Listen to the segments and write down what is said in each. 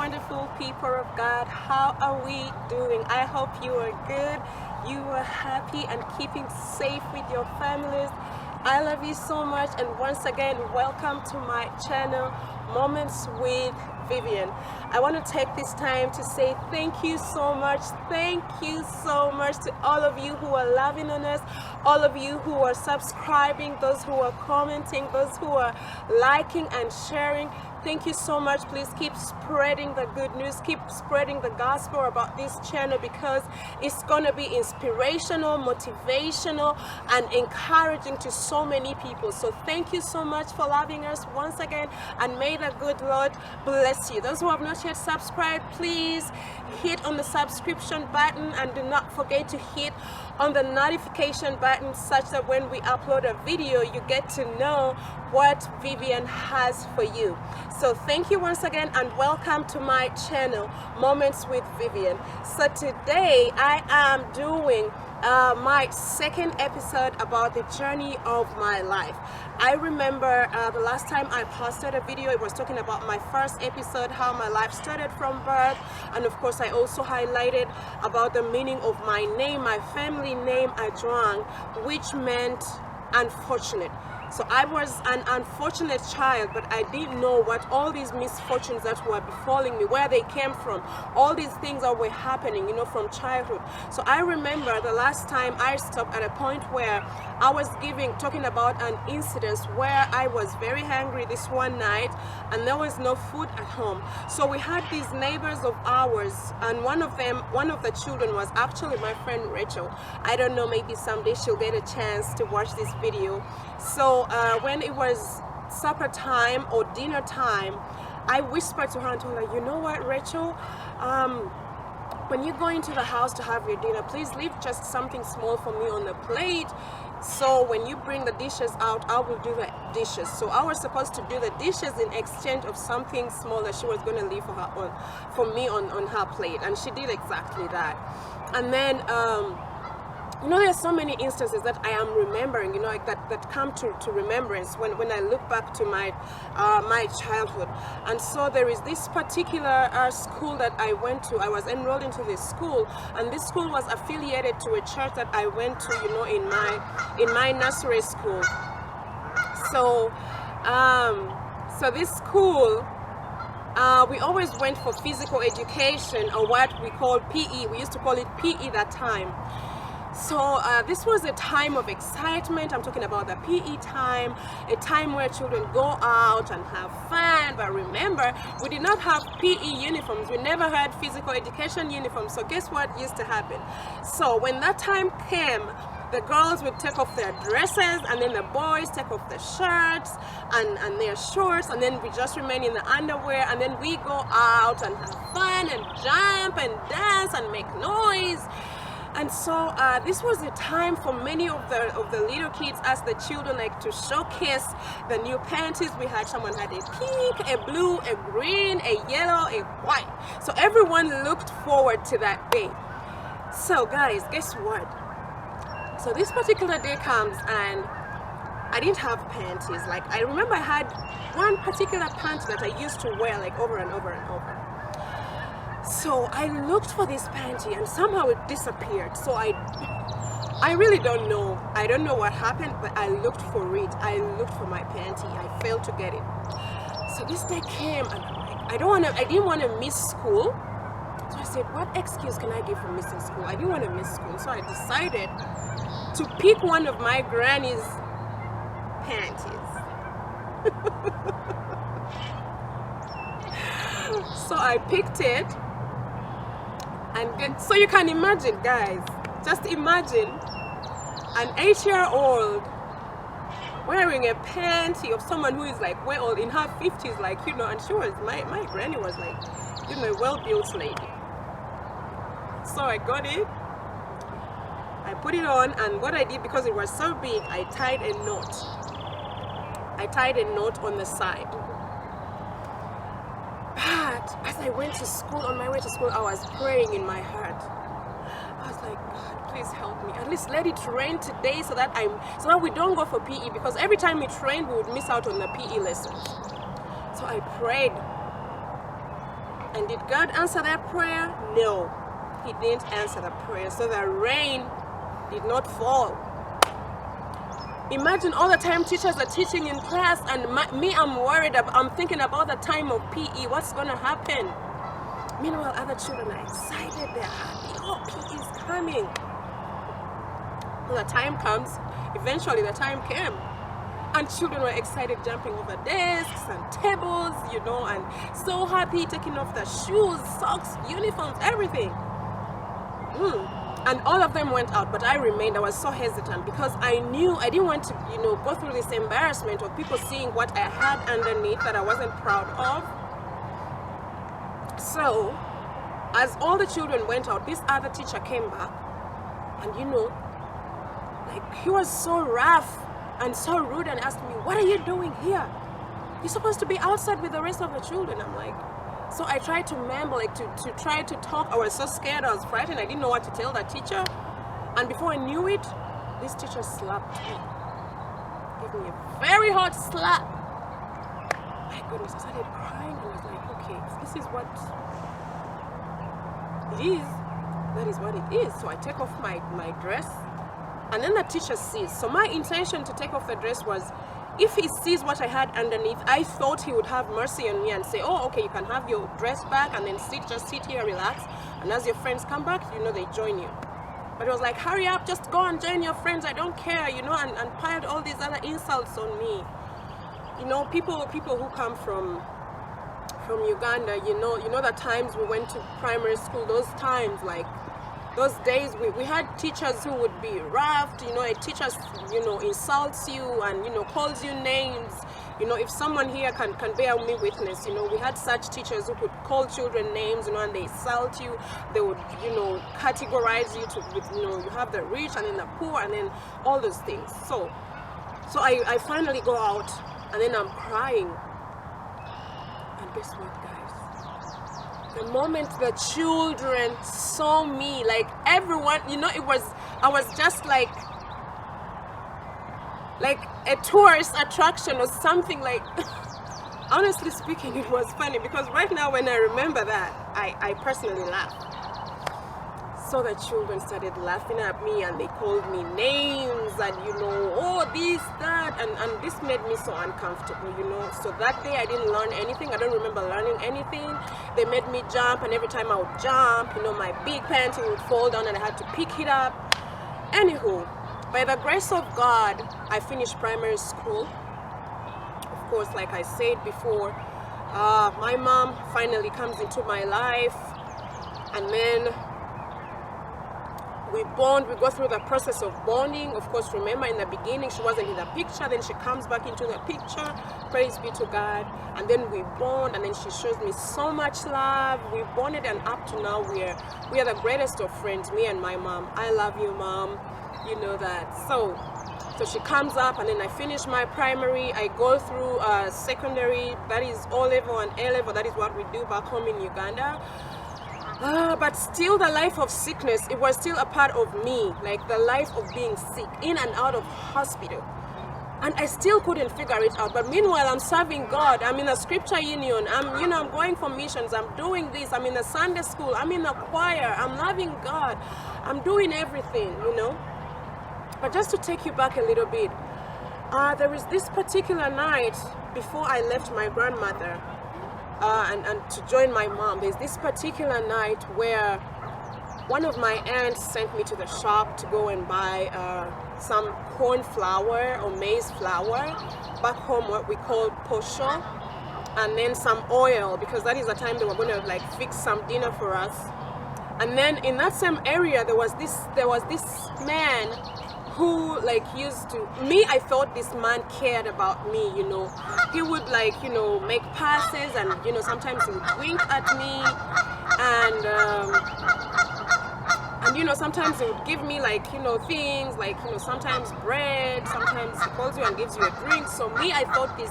wonderful people of God. How are we doing? I hope you are good, you are happy and keeping safe with your families. I love you so much, and once again, welcome to my channel, Moments with Vivian. I want to take this time to say thank you so much. Thank you so much to all of you who are loving on us, all of you who are subscribing, those who are commenting, those who are liking and sharing. Thank you so much. Please keep spreading the good news, keep spreading the gospel about this channel, because it's going to be inspirational, motivational, and encouraging to so many people. So thank you so much for loving us once again, and may the good Lord bless you. Those who have not yet subscribed, please hit on the subscription button, and do not forget to hit on the notification button, such that when we upload a video, you get to know what Vivian has for you. So thank you once again, and welcome to my channel, Moments with Vivian. So today I am doing my second episode about the journey of my life. I remember the last time I posted a video, it was talking about my first episode, how my life started from birth, and of course I also highlighted about the meaning of my name, my family name Adjwang, which meant unfortunate. So I was an unfortunate child, but I didn't know what all these misfortunes that were befalling me, where they came from, all these things that were happening, you know, from childhood. So I remember the last time I stopped at a point where I was talking about an incident where I was very hungry this one night, and there was no food at home. So we had these neighbors of ours, and one of the children was actually my friend Rachel. I don't know, maybe someday she'll get a chance to watch this video. So when it was supper time or dinner time, I whispered to her and told her, you know what, Rachel, when you go into the house to have your dinner, please leave just something small for me on the plate, so when you bring the dishes out, I will do the dishes. So I was supposed to do the dishes in exchange of something small that she was going to leave for me on her plate, and she did exactly that. And then you know, there's so many instances that I am remembering, you know, like that come to remembrance when I look back to my my childhood. And so there is this particular school that I went to. I was enrolled into this school, and this school was affiliated to a church that I went to, you know, in my nursery school. So so this school, we always went for physical education, or what we call PE. We used to call it PE that time. So this was a time of excitement. I'm talking about the PE time, a time where children go out and have fun. But remember, we did not have PE uniforms. We never had physical education uniforms. So guess what used to happen? So when that time came, the girls would take off their dresses, and then the boys take off their shirts and their shorts, and then we just remain in the underwear, and then we go out and have fun and jump and dance and make noise. And so this was a time for many of the little kids, as the children, like to showcase the new panties. We had, someone had a pink, a blue, a green, a yellow, a white. So everyone looked forward to that day. So guys, guess what? So this particular day comes, and I didn't have panties. Like, I remember I had one particular panty that I used to wear like over and over and over. So I looked for this panty, and somehow it disappeared. So I really don't know. I don't know what happened, but I looked for it. I looked for my panty. I failed to get it. So this day came, and I'm like, I didn't want to miss school. So I said, what excuse can I give for missing school? I didn't want to miss school. So I decided to pick one of my granny's panties. So I picked it. And so you can imagine, guys, just imagine an 8-year-old wearing a panty of someone who is like way old, in her 50s, like, you know, and she was, my granny was like, you know, a well-built lady. So I got it, I put it on, and what I did, because it was so big, I tied a knot. I tied a knot on the side. But as I went to school, on my way to school, I was praying in my heart. I was like, God, please help me. At least let it rain today, so that we don't go for PE, because every time it rained, we would miss out on the PE lessons. So I prayed. And did God answer that prayer? No, he didn't answer the prayer. So the rain did not fall. Imagine all the time teachers are teaching in class, and me, I'm worried. I'm thinking about the time of PE. What's going to happen? Meanwhile, other children are excited. They're happy. Oh, PE is coming. Well, the time comes. Eventually, the time came. And children were excited, jumping over desks and tables, you know, and so happy, taking off their shoes, socks, uniforms, everything. And all of them went out, but I remained. I was so hesitant because I knew I didn't want to, you know, go through this embarrassment of people seeing what I had underneath that I wasn't proud of. So, as all the children went out, this other teacher came back, and you know, like, he was so rough and so rude and asked me, "What are you doing here? You're supposed to be outside with the rest of the children." I'm like, so I tried to mumble, like to try to talk. I was so scared, I was frightened, I didn't know what to tell that teacher. And before I knew it, this teacher slapped me. Gave me a very hard slap. My goodness, I started crying and I was like, okay, if this is what it is, that is what it is. So I take off my dress, and then the teacher sees. So my intention to take off the dress was, if he sees what I had underneath, I thought he would have mercy on me and say, oh, okay, you can have your dress back and then just sit here, relax. And as your friends come back, you know, they join you. But it was like, hurry up, just go and join your friends, I don't care, you know, and piled all these other insults on me. You know, people who come from Uganda, you know the times we went to primary school, those times, like, those days we had teachers who would be rough, you know, a teacher, you know, insults you and, you know, calls you names. You know, if someone here can bear me witness, you know, we had such teachers who could call children names, you know, and they insult you. They would, you know, categorize you with, you know, you have the rich and then the poor and then all those things. So I finally go out and then I'm crying. And guess what, guys? The moment the children saw me, like everyone, you know, I was just like a tourist attraction or something. Like, honestly speaking, it was funny because right now when I remember that, I personally laugh. So the children started laughing at me and they called me names and, you know, oh, this, that, and this made me so uncomfortable, you know. So that day I didn't learn anything. I don't remember learning anything. They made me jump, and every time I would jump, you know, my big panty would fall down and I had to pick it up. Anywho, by the grace of God, I finished primary school. Of course, like I said before, my mom finally comes into my life, and then we bond, we go through the process of bonding. Of course, remember in the beginning she wasn't in the picture, then she comes back into the picture, praise be to God, and then we bond, and then she shows me so much love. We bonded, and up to now we are the greatest of friends, me and my mom. I love you, Mom, you know that. So she comes up, and then I finish my primary, I go through secondary, that is O-level and A-level, that is what we do back home in Uganda. But still, the life of sickness, it was still a part of me, like the life of being sick, in and out of hospital. And I still couldn't figure it out. But meanwhile, I'm serving God. I'm in a scripture union. I'm going for missions. I'm doing this. I'm in a Sunday school. I'm in a choir. I'm loving God. I'm doing everything, you know. But just to take you back a little bit, there was this particular night before I left my grandmother, and to join my mom. There's this particular night where one of my aunts sent me to the shop to go and buy some corn flour or maize flour, back home what we call posho, and then some oil, because that is the time they were going to like fix some dinner for us. And then in that same area there was this man who like used to, me, I thought this man cared about me, you know. He would like, you know, make passes, and, you know, sometimes he would wink at me, and you know, sometimes he would give me like, you know, things like, you know, sometimes bread, sometimes he calls you and gives you a drink. So me, I thought this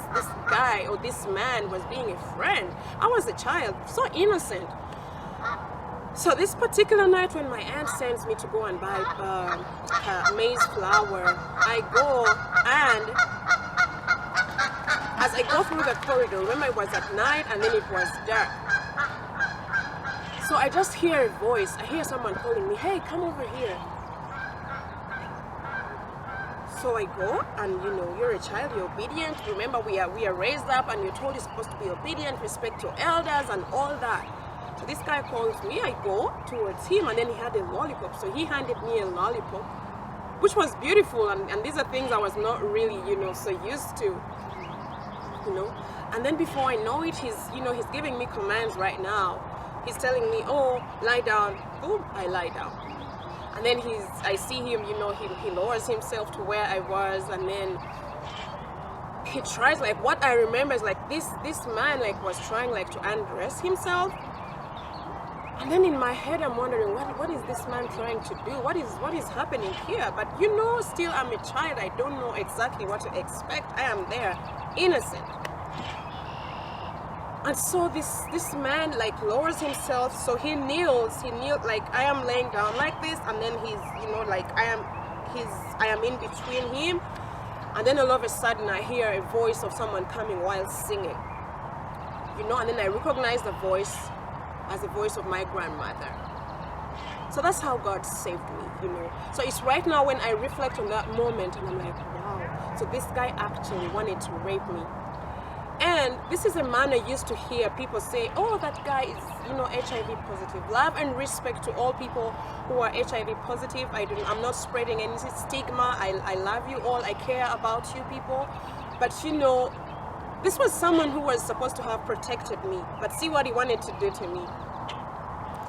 guy or this man was being a friend. I was a child, so innocent. So this particular night when my aunt sends me to go and buy maize flour, I go, and as I go through the corridor, remember it was at night and then it was dark, So I just hear a voice. I hear someone calling me, hey, come over here. So I go, and you know, you're a child, you're obedient. Remember, we are raised up, and you're told you're supposed to be obedient, respect your elders, and all that. So this guy calls me, I go towards him, and then he had a lollipop. So he handed me a lollipop, which was beautiful, and these are things I was not really, you know, so used to, you know. And then before I know it, he's giving me commands right now. He's telling me, oh, lie down. Boom, I lie down. And then I see him, you know, he lowers himself to where I was, and then he tries, like, what I remember is like this man like was trying like to undress himself. And then in my head I'm wondering, what is this man trying to do? What is happening here? But you know, still I'm a child, I don't know exactly what to expect. I am there, innocent. And so this man like lowers himself, so he kneels like I am laying down like this, and then he's, you know, like I am in between him, and then all of a sudden I hear a voice of someone coming while singing, you know, and then I recognize the voice as the voice of my grandmother. So that's how God saved me, you know. So it's right now when I reflect on that moment, and I'm like, wow, so this guy actually wanted to rape me. And this is a man I used to hear people say, oh, that guy is, you know, HIV positive. Love and respect to all people who are HIV positive. I'm not spreading any stigma. I love you all. I care about you people. But you know, this was someone who was supposed to have protected me. But see what he wanted to do to me.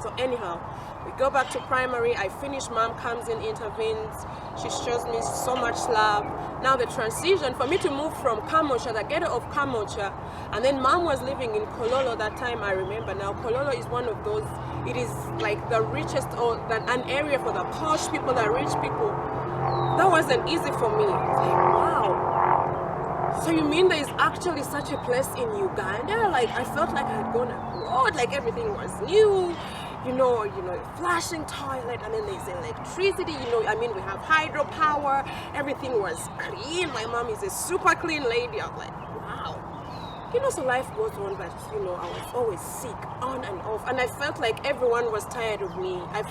So anyhow, we go back to primary. I finish. Mom comes in, intervenes. She shows me so much love. Now the transition for me to move from Kamosha, the ghetto of Kamosha, and then mom was living in Kololo that time, I remember. Now Kololo is one of those, it is like the richest, or an area for the posh people, the rich people. That wasn't easy for me. It's like, wow. So you mean there is actually such a place in Uganda? Like, I felt like I had gone abroad, like everything was new. You know, flashing toilet, and then there's electricity, you know, I mean, we have hydropower, everything was clean. My mom is a super clean lady. I was like, wow. You know, so life goes on, but you know, I was always sick, on and off, and I felt like everyone was tired of me. I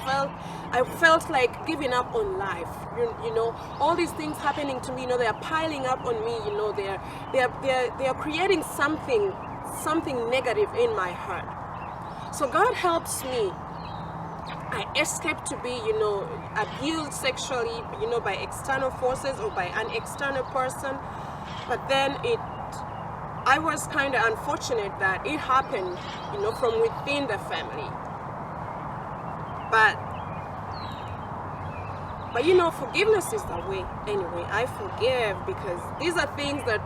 felt like giving up on life. You know, all these things happening to me, you know, they are piling up on me, you know, they are creating something negative in my heart. So God helps me. I escaped to be, you know, abused sexually, you know, by external forces or by an external person. But then I was kind of unfortunate that it happened, you know, from within the family. But you know, forgiveness is the way. Anyway, I forgive, because these are things that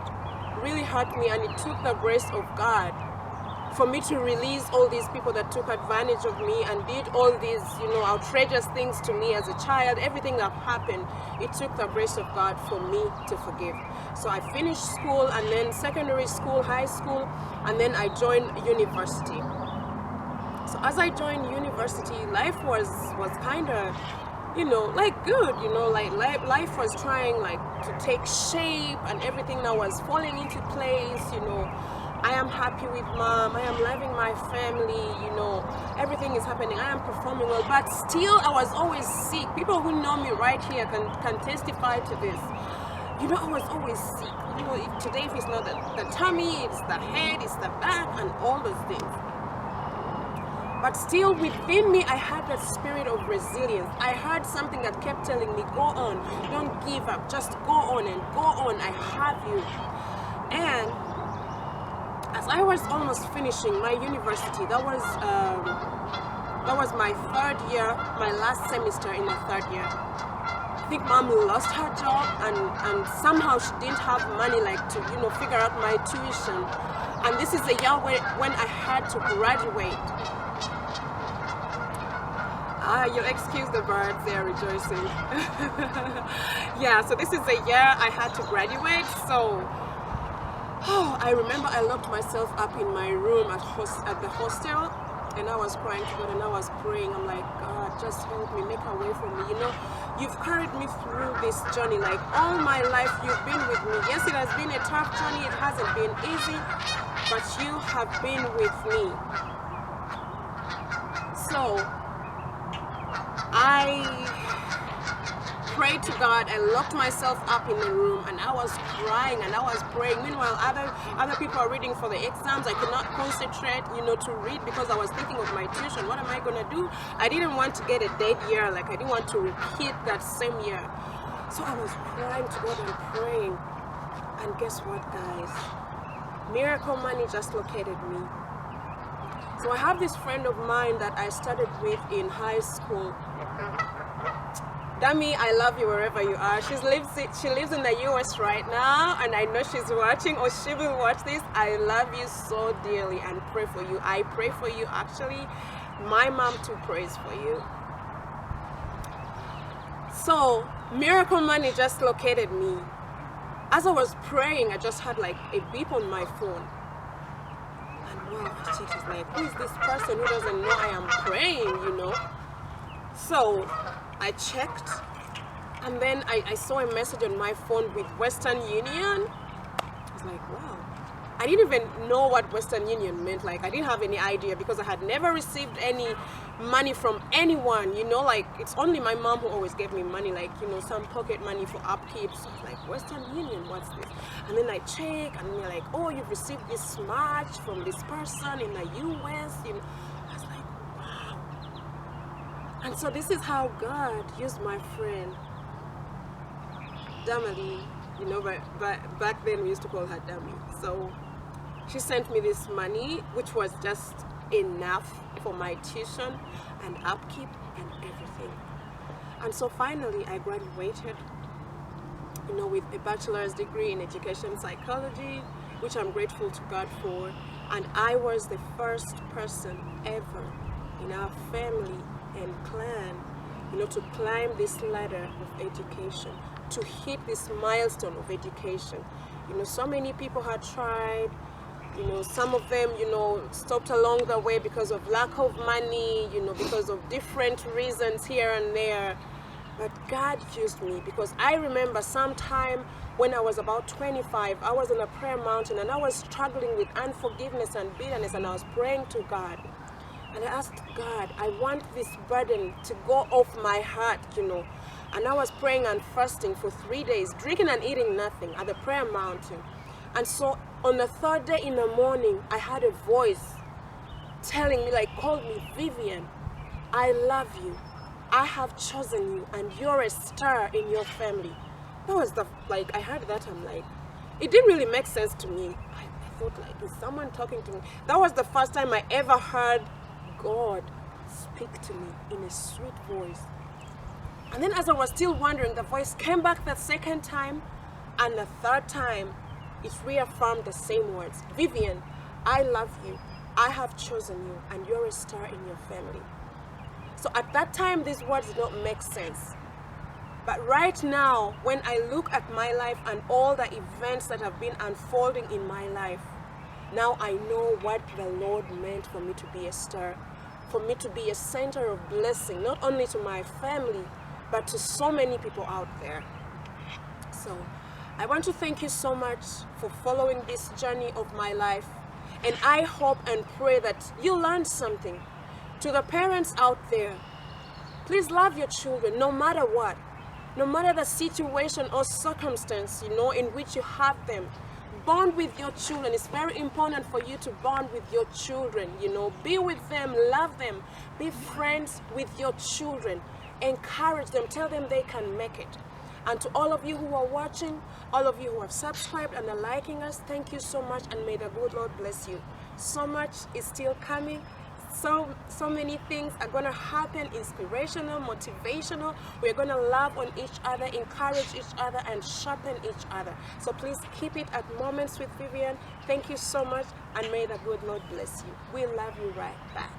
really hurt me, and it took the grace of God for me to release all these people that took advantage of me and did all these, you know, outrageous things to me as a child. Everything that happened, it took the grace of God for me to forgive. So I finished school, and then secondary school, high school, and then I joined university. So as I joined university, life was kind of, you know, like good, you know, like life was trying like to take shape, and everything now was falling into place, you know. I am happy with mom, I am loving my family, you know, everything is happening, I am performing well, but still I was always sick. People who know me right here can testify to this. You know, I was always sick. You know, today if it's not the tummy, it's the head, it's the back, and all those things. But still within me, I had that spirit of resilience. I had something that kept telling me, go on, don't give up, just go on and go on, I have you. And as I was almost finishing my university, that was my third year, my last semester in the third year. I think mom lost her job, and somehow she didn't have money like to, you know, figure out my tuition. And this is the year when I had to graduate. You'll excuse the birds, they're rejoicing. Yeah, so this is the year I had to graduate. So I remember I locked myself up in my room at the hostel, and I was crying to God, and I was praying. I'm like, God, just help me, make a way for me. You know, you've carried me through this journey, like all my life you've been with me. Yes, it has been a tough journey, it hasn't been easy, but you have been with me. So I prayed to God. I locked myself up in the room and I was crying and I was praying. Meanwhile, other people are reading for the exams. I could not concentrate, to read because I was thinking of my tuition. What am I gonna do? I didn't want to get a dead year. Like, I didn't want to repeat that same year. So I was crying to God and praying. And guess what, guys? Miracle money just located me. So I have this friend of mine that I studied with in high school. Dami, I love you wherever you are. She lives in the US right now, and I know she's watching or she will watch this. I love you so dearly and pray for you. I pray for you, actually. My mom too prays for you. So miracle money just located me. As I was praying, I just had like a beep on my phone. And wow, she's like, who is this person who doesn't know I am praying, So I checked, and then I saw a message on my phone with Western Union. I was like, wow. I didn't even know what Western Union meant. Like, I didn't have any idea because I had never received any money from anyone, like it's only my mom who always gave me money, like, some pocket money for upkeep. So I was like, Western Union, what's this? And then I check, and they're like, oh, you've received this much from this person in the US, I was like, wow. And so this is how God used my friend Damali, but back then we used to call her Dami. So she sent me this money, which was just enough for my tuition and upkeep and everything. And so finally I graduated, with a bachelor's degree in education psychology, which I'm grateful to God for. And I was the first person ever in our family and clan, to climb this ladder of education, to hit this milestone of education. So many people had tried. Some of them, stopped along the way because of lack of money, because of different reasons here and there. But God used me, because I remember sometime when I was about 25, I was on a prayer mountain and I was struggling with unforgiveness and bitterness, and I was praying to God. And I asked God, I want this burden to go off my heart, And I was praying and fasting for 3 days, drinking and eating nothing at the prayer mountain. And so on the third day in the morning, I had a voice telling me, called me, Vivian, I love you. I have chosen you, and you're a star in your family. That was I heard that, I'm like, it didn't really make sense to me. I thought, is someone talking to me? That was the first time I ever heard God speak to me in a sweet voice. And then as I was still wondering, the voice came back the second time, and the third time, it reaffirmed the same words. Vivian, I love you. I have chosen you, and you're a star in your family. So at that time, these words did not make sense. But right now, when I look at my life and all the events that have been unfolding in my life, now I know what the Lord meant for me to be a star, for me to be a center of blessing, not only to my family, but to so many people out there. So I want to thank you so much for following this journey of my life. And I hope and pray that you learned something. To the parents out there, please love your children no matter what. No matter the situation or circumstance, in which you have them. Bond with your children. It's very important for you to bond with your children, Be with them, love them. Be friends with your children. Encourage them, tell them they can make it. And to all of you who are watching, all of you who have subscribed and are liking us, thank you so much, and may the good Lord bless you. So much is still coming. So many things are going to happen, inspirational, motivational. We're going to love on each other, encourage each other, and sharpen each other. So please keep it at Moments with Vivian. Thank you so much, and may the good Lord bless you. We love you right back.